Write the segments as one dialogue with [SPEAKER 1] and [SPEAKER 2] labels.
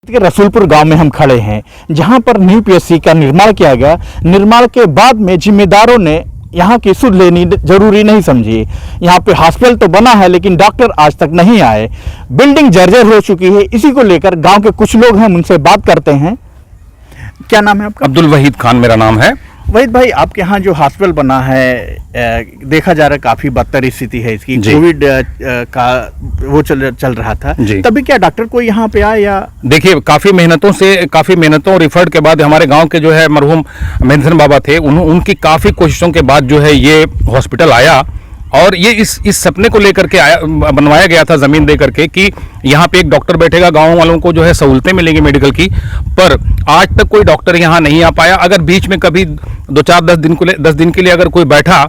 [SPEAKER 1] के रसूलपुर गांव में हम खड़े हैं, जहां पर न्यू पीएचसी का निर्माण किया गया। निर्माण के बाद में जिम्मेदारों ने यहां की सुध लेनी जरूरी नहीं समझी। यहां पे हॉस्पिटल तो बना है लेकिन डॉक्टर आज तक नहीं आए। बिल्डिंग जर्जर हो चुकी है। इसी को लेकर गांव के कुछ लोग हैं, हम उनसे बात करते हैं। क्या नाम है आपका?
[SPEAKER 2] अब्दुल वहीद खान मेरा नाम है।
[SPEAKER 1] वहीद भाई, आपके यहाँ जो हॉस्पिटल बना है देखा जा रहा है काफी बदतर स्थिति है इसकी। कोविड का वो चल रहा था, तभी क्या डॉक्टर कोई यहाँ पे आया? या
[SPEAKER 2] देखिए, काफी मेहनतों रिफर्ड के बाद हमारे गांव के जो है मरहूम मेंथन बाबा थे, उनकी काफी कोशिशों के बाद जो है ये हॉस्पिटल आया। और ये इस सपने को लेकर के बनवाया गया था जमीन दे करके कि यहाँ पे एक डॉक्टर बैठेगा, गांव वालों को जो है सहूलतें मिलेंगी मेडिकल की। पर आज तक कोई डॉक्टर यहाँ नहीं आ पाया। अगर बीच में कभी 10 दिन के लिए अगर कोई बैठा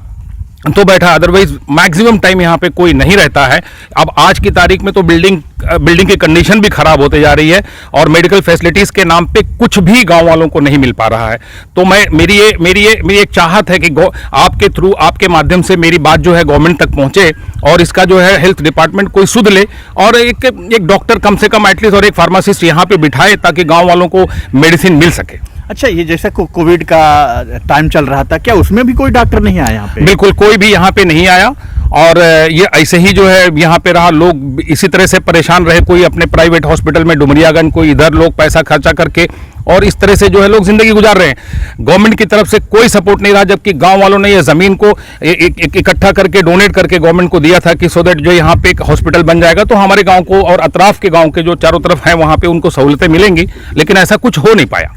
[SPEAKER 2] तो बैठा, अदरवाइज मैक्सिमम टाइम यहाँ पे कोई नहीं रहता है। अब आज की तारीख में तो बिल्डिंग की कंडीशन भी खराब होते जा रही है और मेडिकल फैसिलिटीज के नाम पे कुछ भी गांव वालों को नहीं मिल पा रहा है। तो मेरी एक चाहत है कि आपके थ्रू, आपके माध्यम से मेरी बात जो है गवर्नमेंट तक पहुंचे और इसका जो है हेल्थ डिपार्टमेंट कोई सुध ले और एक डॉक्टर कम से कम एटलीस्ट और एक फार्मासिस्ट यहाँ पे बिठाए ताकि गाँव वालों को मेडिसिन मिल सके।
[SPEAKER 1] अच्छा, ये जैसे कोविड का टाइम चल रहा था, क्या उसमें भी कोई डॉक्टर नहीं आया यहाँ पे?
[SPEAKER 2] बिल्कुल, कोई भी यहाँ पे नहीं आया और ये ऐसे ही जो है यहाँ पे रहा। लोग इसी तरह से परेशान रहे, कोई अपने प्राइवेट हॉस्पिटल में डुमरियागंज, कोई इधर, लोग पैसा खर्चा करके और इस तरह से जो है लोग जिंदगी गुजार रहे हैं। गवर्नमेंट की तरफ से कोई सपोर्ट नहीं रहा, जबकि गांव वालों ने ये जमीन को इकट्ठा करके डोनेट करके गवर्नमेंट को दिया था कि सो दैट जो यहाँ पे एक हॉस्पिटल बन जाएगा तो हमारे गाँव को और अतराफ के गाँव के जो चारों तरफ हैं वहाँ पे उनको सहूलतें मिलेंगी, लेकिन ऐसा कुछ हो नहीं पाया।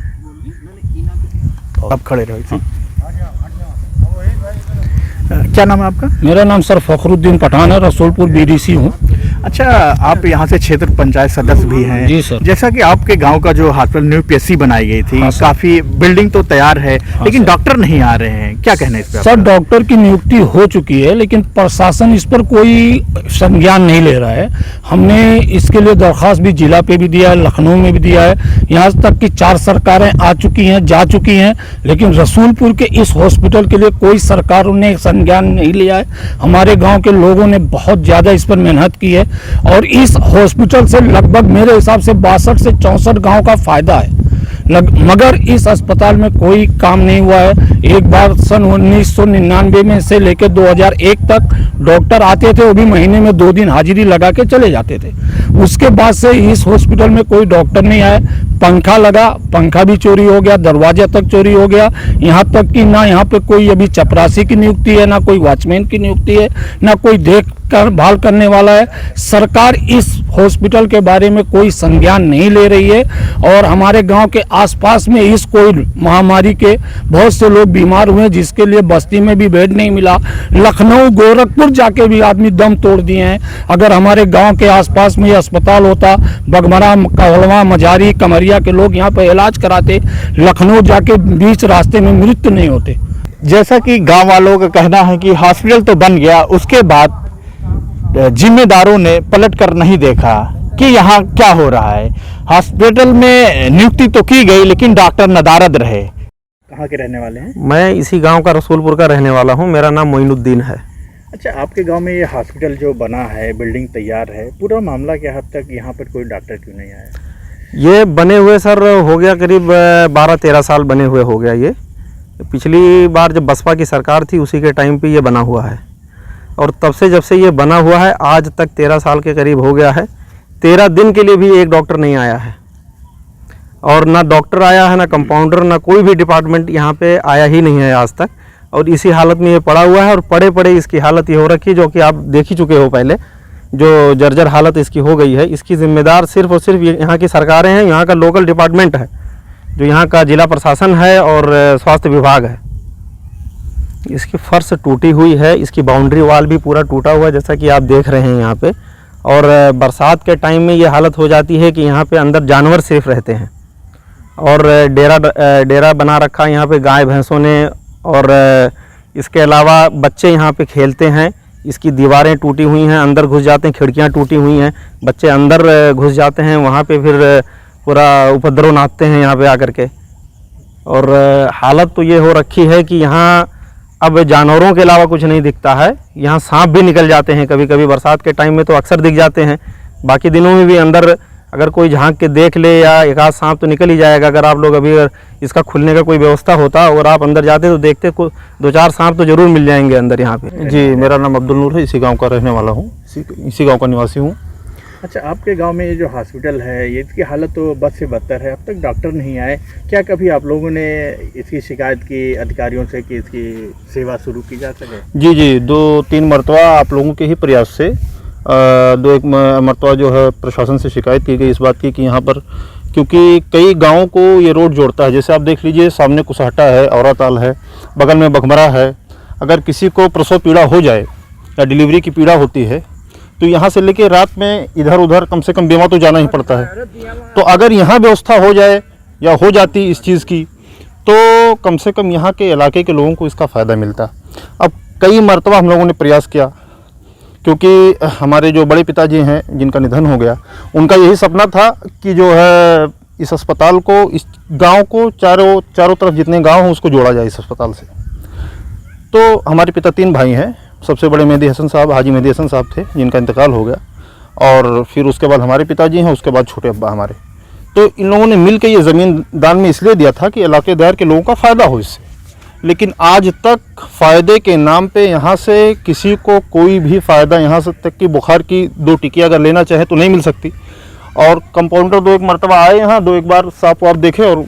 [SPEAKER 1] आप खड़े रहो। क्या नाम है आपका?
[SPEAKER 3] मेरा नाम सर फखरुद्दीन पठान है, रसूलपुर बीडीसी हूँ।
[SPEAKER 1] अच्छा, आप यहाँ से क्षेत्र पंचायत सदस्य भी हैं।
[SPEAKER 3] जी सर।
[SPEAKER 1] जैसा कि आपके गांव का जो हॉस्पिटल न्यू पीएचसी बनाई गई थी, काफी बिल्डिंग तो तैयार है, लेकिन डॉक्टर नहीं आ रहे हैं, क्या कहना है इस पर?
[SPEAKER 3] सर, डॉक्टर की नियुक्ति हो चुकी है लेकिन प्रशासन इस पर कोई संज्ञान नहीं ले रहा है। हमने इसके लिए दरख्वास्त भी जिला पे भी दिया है, लखनऊ में भी दिया है, यहाँ तक कि 4 सरकारें आ चुकी हैं, जा चुकी हैं, लेकिन रसूलपुर के इस हॉस्पिटल के लिए कोई सरकार ने संज्ञान नहीं लिया है। हमारे गाँव के लोगों ने बहुत ज्यादा इस पर मेहनत की है और इस हॉस्पिटल से लगभग मेरे हिसाब से 62 से 64 गांव का फायदा है, मगर इस अस्पताल में कोई काम नहीं हुआ है। एक बार सन 1999 में से लेकर 2001 तक डॉक्टर आते थे, वो भी महीने में 2 दिन हाजिरी लगा के चले जाते थे। उसके बाद से इस हॉस्पिटल में कोई डॉक्टर नहीं आया। पंखा लगा, पंखा भी चोरी हो गया, दरवाजा तक चोरी हो गया। यहाँ तक कि ना यहाँ पे कोई अभी चपरासी की नियुक्ति है, ना कोई वॉचमैन की नियुक्ति है, ना कोई देखभाल करने वाला है। सरकार इस हॉस्पिटल के बारे में कोई संज्ञान नहीं ले रही है और हमारे गांव के आसपास में इस कोविड महामारी के बहुत से लोग बीमार हुए, जिसके लिए बस्ती में भी बेड नहीं मिला। लखनऊ, गोरखपुर जाके भी आदमी दम तोड़ दिए हैं। अगर हमारे गांव के आसपास में ये अस्पताल होता, बगमरा, कहलवा, मजारी, कमरिया के लोग यहाँ पे इलाज कराते, लखनऊ जाके बीच रास्ते में मृत्यु नहीं होते।
[SPEAKER 1] जैसा कि गांव वालों का कहना है कि हॉस्पिटल तो बन गया, उसके बाद जिम्मेदारों ने पलट कर नहीं देखा कि यहाँ क्या हो रहा है। हॉस्पिटल में नियुक्ति तो की गई लेकिन डॉक्टर नदारद रहे। कहाँ के रहने वाले हैं?
[SPEAKER 4] मैं इसी गांव का रसूलपुर का रहने वाला हूं। मेरा नाम मोइनुद्दीन है।
[SPEAKER 1] अच्छा, आपके गांव में ये हॉस्पिटल जो बना है, बिल्डिंग तैयार है, पूरा मामला क्या हद तक यहाँ पर कोई डॉक्टर क्यों नहीं आया?
[SPEAKER 4] ये बने हुए सर हो गया करीब 12-13 साल बने हुए हो गया। ये पिछली बार जब बसपा की सरकार थी उसी के टाइम पे ये बना हुआ है और तब से जब से ये बना हुआ है आज तक 13 साल के करीब हो गया है। 13 दिन के लिए भी एक डॉक्टर नहीं आया है और ना डॉक्टर आया है, ना कंपाउंडर, ना कोई भी डिपार्टमेंट यहाँ पे आया ही नहीं है आज तक। और इसी हालत में ये पड़ा हुआ है और पड़े पड़े इसकी हालत ये हो रखी है, जो कि आप देख ही चुके हो पहले, जो जर्जर हालत इसकी हो गई है। इसकी जिम्मेदार सिर्फ और सिर्फ यहाँ की सरकारें हैं, यहाँ का लोकल डिपार्टमेंट है, जो यहाँ का जिला प्रशासन है और स्वास्थ्य विभाग है। इसकी फर्श टूटी हुई है, इसकी बाउंड्री वाल भी पूरा टूटा हुआ है जैसा कि आप देख रहे हैं यहाँ पे। और बरसात के टाइम में ये हालत हो जाती है कि यहाँ पे अंदर जानवर सेफ रहते हैं और डेरा बना रखा है यहाँ पे गाय भैंसों ने। और इसके अलावा बच्चे यहाँ पे खेलते हैं। इसकी दीवारें टूटी हुई हैं, अंदर घुस जाते हैं, खिड़कियाँ टूटी हुई हैं, बच्चे अंदर घुस जाते हैं, वहाँ पे फिर पूरा उपद्रव नाचते हैं यहाँ पे आकर के। और हालत तो ये हो रखी है कि यहाँ अब जानवरों के अलावा कुछ नहीं दिखता है। यहाँ सांप भी निकल जाते हैं कभी कभी, बरसात के टाइम में तो अक्सर दिख जाते हैं, बाकी दिनों में भी अंदर अगर कोई झांक के देख ले या एक आध सांप तो निकल ही जाएगा। अगर आप लोग अभी अगर इसका खुलने का कोई व्यवस्था होता और आप अंदर जाते तो देखते दो चार सांप तो जरूर मिल जाएंगे अंदर यहाँ पे।
[SPEAKER 5] जी, मेरा नाम अब्दुल नूर है, इसी गांव का रहने वाला हूँ, इसी गांव का निवासी हूँ।
[SPEAKER 1] अच्छा, आपके गांव में ये जो हॉस्पिटल है, ये इसकी हालत तो बद से बदतर है, अब तक डॉक्टर नहीं आए। क्या कभी आप लोगों ने इसकी शिकायत की अधिकारियों से कि इसकी सेवा शुरू की जा सके?
[SPEAKER 5] जी, 2-3 मरतबा आप लोगों के ही प्रयास से 2-1 मरतबा जो है प्रशासन से शिकायत की गई इस बात की कि यहाँ पर, क्योंकि कई गाँवों को ये रोड जोड़ता है। जैसे आप देख लीजिए, सामने कुसहटा है, औराताल है, बगल में बघमरा है। अगर किसी को प्रसव पीड़ा हो जाए या डिलीवरी की पीड़ा होती है तो यहाँ से लेके रात में इधर उधर कम से कम बीमा तो जाना ही पड़ता है। तो अगर यहाँ व्यवस्था हो जाए या हो जाती इस चीज़ की तो कम से कम यहाँ के इलाके के लोगों को इसका फ़ायदा मिलता। अब कई मरतबा हम लोगों ने प्रयास किया, क्योंकि हमारे जो बड़े पिताजी हैं जिनका निधन हो गया, उनका यही सपना था कि जो है इस अस्पताल को, इस गांव को चारों तरफ जितने गांव हैं उसको जोड़ा जाए इस अस्पताल से। तो हमारे पिता 3 भाई हैं। सबसे बड़े मेहदी हसन साहब, हाजी मेहदी हसन साहब थे जिनका इंतकाल हो गया, और फिर उसके बाद हमारे पिताजी हैं, उसके बाद छोटे अब्बा हमारे। तो इन लोगों ने मिल के ये ज़मीन दान में इसलिए दिया था कि इलाकेदार के लोगों का फ़ायदा हो इससे। लेकिन आज तक फ़ायदे के नाम पे यहाँ से किसी को कोई भी फ़ायदा, यहाँ से तक कि बुखार की 2 टिकिया अगर लेना चाहे तो नहीं मिल सकती। और कंपाउंडर 2-1 मरतबा आए यहाँ, 2-1 बार साफ वाफ देखे और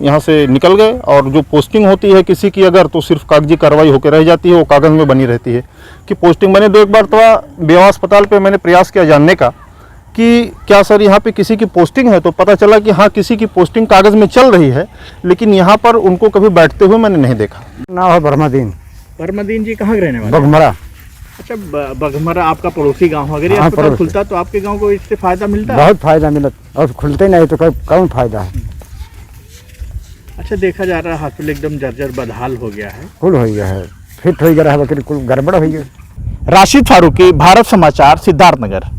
[SPEAKER 5] यहाँ से निकल गए। और जो पोस्टिंग होती है किसी की अगर, तो सिर्फ कागजी कार्रवाई होकर रह जाती है, वो कागज़ में बनी रहती है कि पोस्टिंग बने। 2-1 बार तो बेवा अस्पताल पे मैंने प्रयास किया जानने का कि क्या सर यहाँ पे किसी की पोस्टिंग है, तो पता चला कि हाँ, किसी की पोस्टिंग कागज़ में चल रही है, लेकिन यहाँ पर उनको कभी बैठते हुए मैंने नहीं देखा।
[SPEAKER 6] नाम है बरमदीन।
[SPEAKER 1] परमदीन जी कहाँ के रहने वाले?
[SPEAKER 6] बघमरा।
[SPEAKER 1] अच्छा, बघमरा आपका पड़ोसी गांव है। अगर ये
[SPEAKER 6] हाँ,
[SPEAKER 1] अस्पताल
[SPEAKER 6] पड़ोसी।
[SPEAKER 1] खुलता तो आपके गांव को इससे फायदा मिलता?
[SPEAKER 6] बहुत फायदा मिलत, और खुलते नहीं तो कौन फायदा है।
[SPEAKER 1] अच्छा, देखा जा रहा है हॉस्पिटल एकदम जर्जर बदहाल हो गया है।
[SPEAKER 6] कुल हो गया है, फिट हो गया है, कुल गड़बड़ हो गया।
[SPEAKER 1] राशिद फारूकी, भारत समाचार, सिद्धार्थनगर।